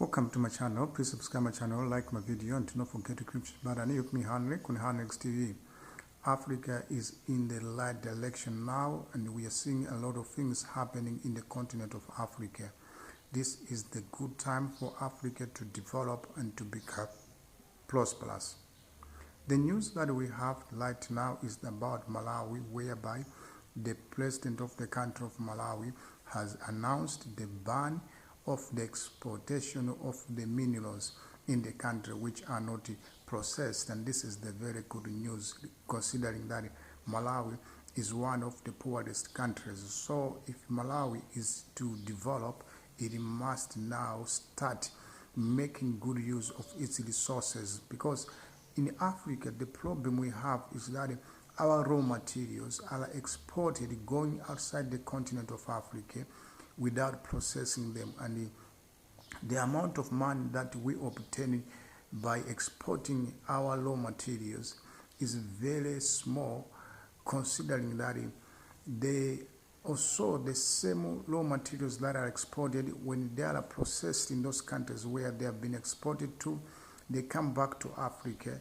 Welcome to my channel. Please subscribe my channel, like my video, and do not forget to click the button. You me Henry on Henry's TV. Africa is in the right direction now, and we are seeing a lot of things happening in the continent of Africa. This is the good time for Africa to develop and to become prosperous. The news that we have right now is about Malawi, whereby the president of the country of Malawi has announced the ban of the exportation of the minerals in the country which are not processed. And this is the very good news, considering that Malawi is one of the poorest countries. So if Malawi is to develop, it must now start making good use of its resources, because in Africa the problem we have is that our raw materials are exported going outside the continent of Africa without processing them, and the amount of money that we obtain by exporting our raw materials is very small, considering that also the same raw materials that are exported, when they are processed in those countries where they have been exported to, they come back to Africa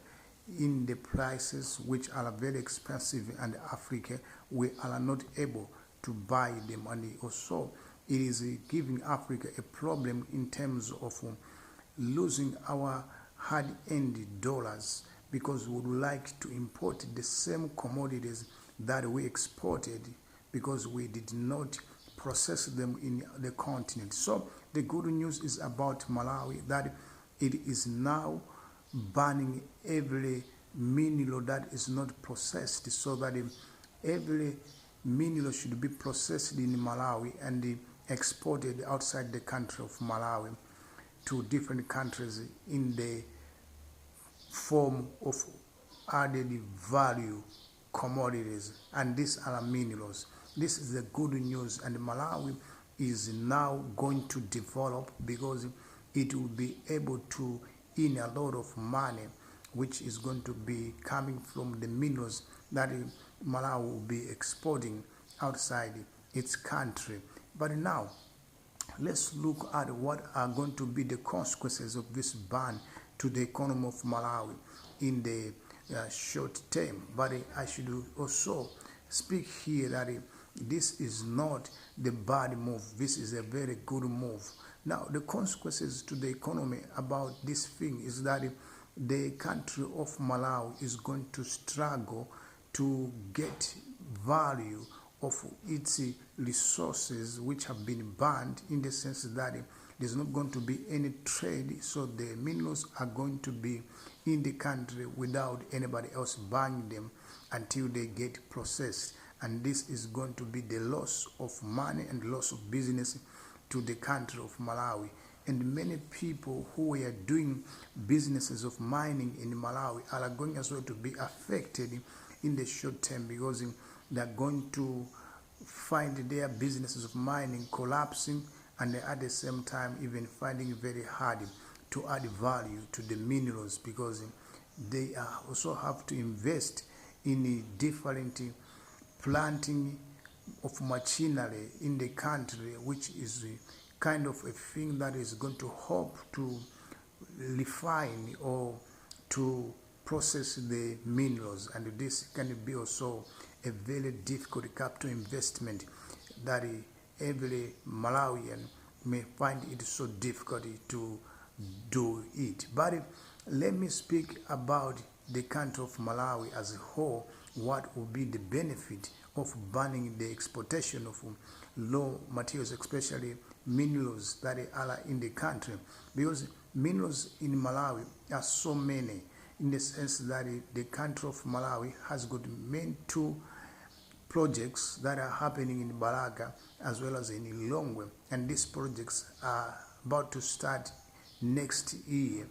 in the prices which are very expensive, and Africa we are not able to buy them, and also it is giving Africa a problem in terms of losing our hard-earned dollars, because we would like to import the same commodities that we exported because we did not process them in the continent. So the good news is about Malawi, that it is now banning every mineral that is not processed, so that every mineral should be processed in Malawi and exported outside the country of Malawi to different countries in the form of added value commodities, and these are minerals. This is the good news, and Malawi is now going to develop because it will be able to earn a lot of money, which is going to be coming from the minerals that Malawi will be exporting outside its country. But now, let's look at what are going to be the consequences of this ban to the economy of Malawi in the short term. But I should also speak here that this is not the bad move. This is a very good move. Now, the consequences to the economy about this thing is that the country of Malawi is going to struggle to get value of its resources which have been banned, in the sense that there's not going to be any trade, so the minerals are going to be in the country without anybody else buying them until they get processed, and this is going to be the loss of money and loss of business to the country of Malawi. And many people who were doing businesses of mining in Malawi are going as well to be affected in the short term, because they're going to find their businesses of mining collapsing, and at the same time even finding it very hard to add value to the minerals, because they also have to invest in different planting of machinery in the country, which is kind of a thing that is going to help to refine or to process the minerals, and this can be also a very difficult capital investment that every Malawian may find it so difficult to do it. But let me speak about the country of Malawi as a whole. What will be the benefit of banning the exportation of raw materials, especially minerals that are in the country? Because minerals in Malawi are so many, in the sense that the country of Malawi has got main two projects that are happening in Balaga as well as in Lilongwe, and these projects are about to start next year,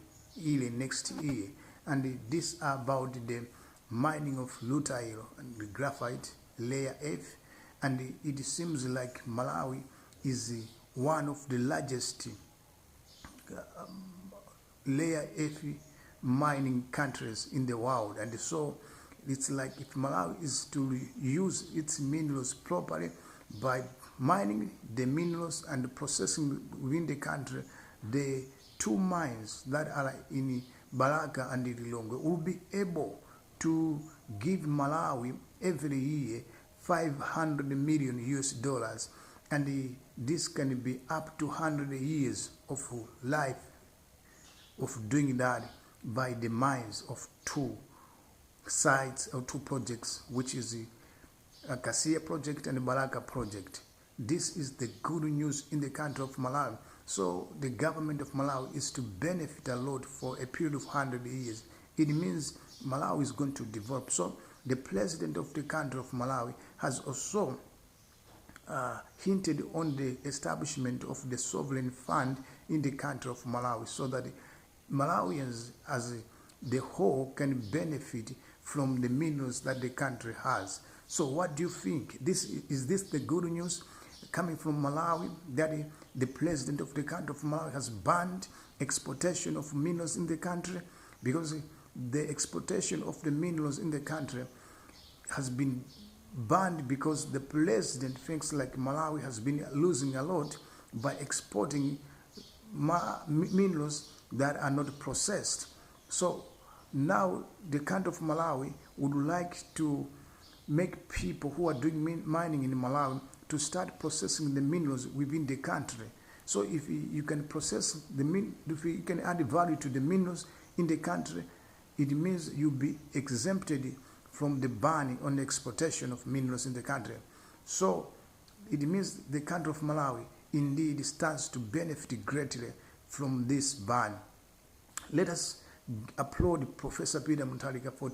and these are about the mining of rutile and the graphite layer F, and it seems like Malawi is one of the largest layer F mining countries in the world, and so it's like if Malawi is to use its minerals properly by mining the minerals and processing within the country, the two mines that are in Baraka and Lilongwe will be able to give Malawi every year 500 million US dollars, and this can be up to 100 years of life of doing that by the mines of two sites or two projects, which is the Kasia project and the Baraka project. This is the good news in the country of Malawi. So the government of Malawi is to benefit a lot for a period of 100 years. It means Malawi is going to develop. So the president of the country of Malawi has also hinted on the establishment of the sovereign fund in the country of Malawi, so that Malawians as the whole can benefit from the minerals that the country has. So what do you think? Is this the good news coming from Malawi, that the president of the country of Malawi has banned exportation of minerals in the country? Because the exportation of the minerals in the country has been banned because the president thinks like Malawi has been losing a lot by exporting minerals that are not processed. So now the country of Malawi would like to make people who are doing mining in Malawi to start processing the minerals within the country. So if you can process if you can add value to the minerals in the country, it means you'll be exempted from the ban on the exportation of minerals in the country. So it means the country of Malawi indeed stands to benefit greatly from this ban. Let us applaud Professor Peter Mutharika for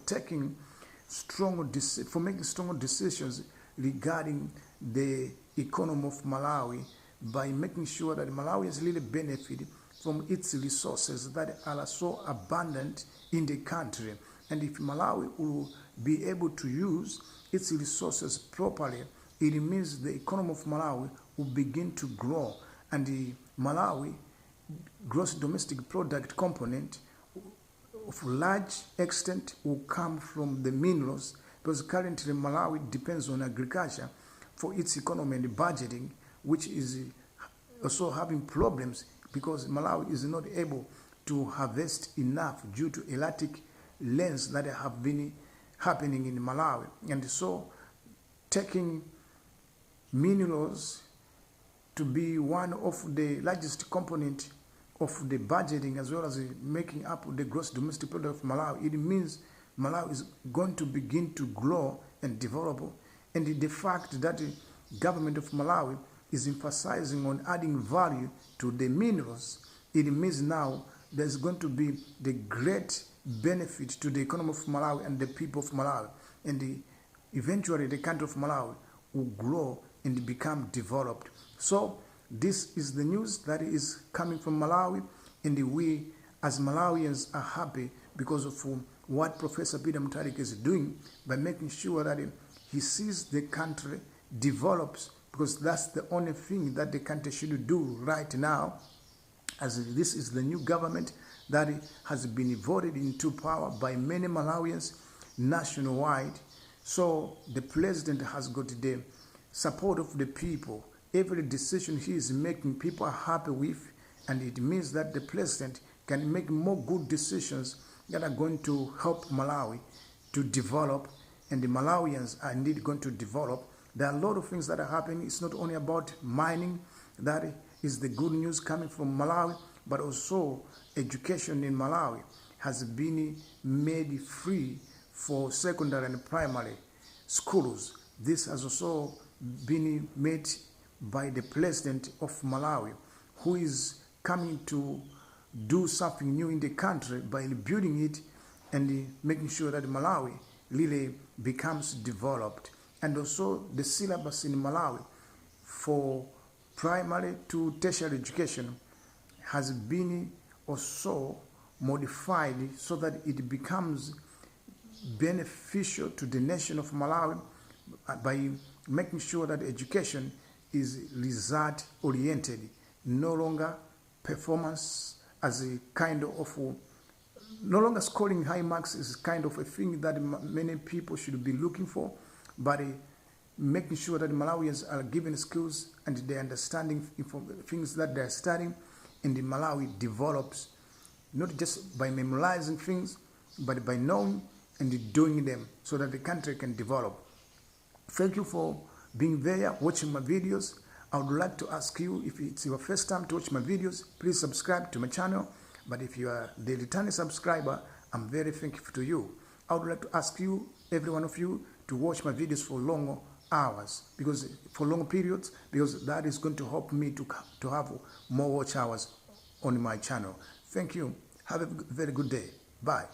making strong decisions regarding the economy of Malawi, by making sure that Malawians really benefit from its resources that are so abundant in the country. And if Malawi will be able to use its resources properly, it means the economy of Malawi will begin to grow, and the Malawi gross domestic product component of large extent will come from the minerals, because currently Malawi depends on agriculture for its economy and budgeting, which is also having problems because Malawi is not able to harvest enough due to erratic rains that have been happening in Malawi. And so taking minerals to be one of the largest component of the budgeting, as well as making up the gross domestic product of Malawi, it means Malawi is going to begin to grow and develop. And the fact that the government of Malawi is emphasizing on adding value to the minerals, it means now there's going to be the great benefit to the economy of Malawi and the people of Malawi. And eventually the country of Malawi will grow and become developed. So this is the news that is coming from Malawi, and we as Malawians are happy because of what Professor Peter Mutharika is doing by making sure that he sees the country develops, because that's the only thing that the country should do right now, as this is the new government that has been voted into power by many Malawians nationwide. So the president has got the support of the people. Every decision he is making, people are happy with, and it means that the president can make more good decisions that are going to help Malawi to develop, and the Malawians are indeed going to develop. There are a lot of things that are happening. It's not only about mining, that is the good news coming from Malawi, but also education in Malawi has been made free for secondary and primary schools. This has also been made by the president of Malawi, who is coming to do something new in the country by building it and making sure that Malawi really becomes developed. And also the syllabus in Malawi for primary to tertiary education has been also modified so that it becomes beneficial to the nation of Malawi by making sure that education is result oriented, no longer performance as a kind of, no longer scoring high marks is kind of a thing that many people should be looking for, but making sure that Malawians are given skills and they're understanding things that they're studying, and Malawi develops, not just by memorizing things, but by knowing and doing them so that the country can develop. Thank you for being there, watching my videos. I would like to ask you, if it's your first time to watch my videos, please subscribe to my channel. But if you are the returning subscriber, I'm very thankful to you. I would like to ask you, every one of you, to watch my videos for long hours, for long periods, because that is going to help me to have more watch hours on my channel. Thank you. Have a very good day. Bye.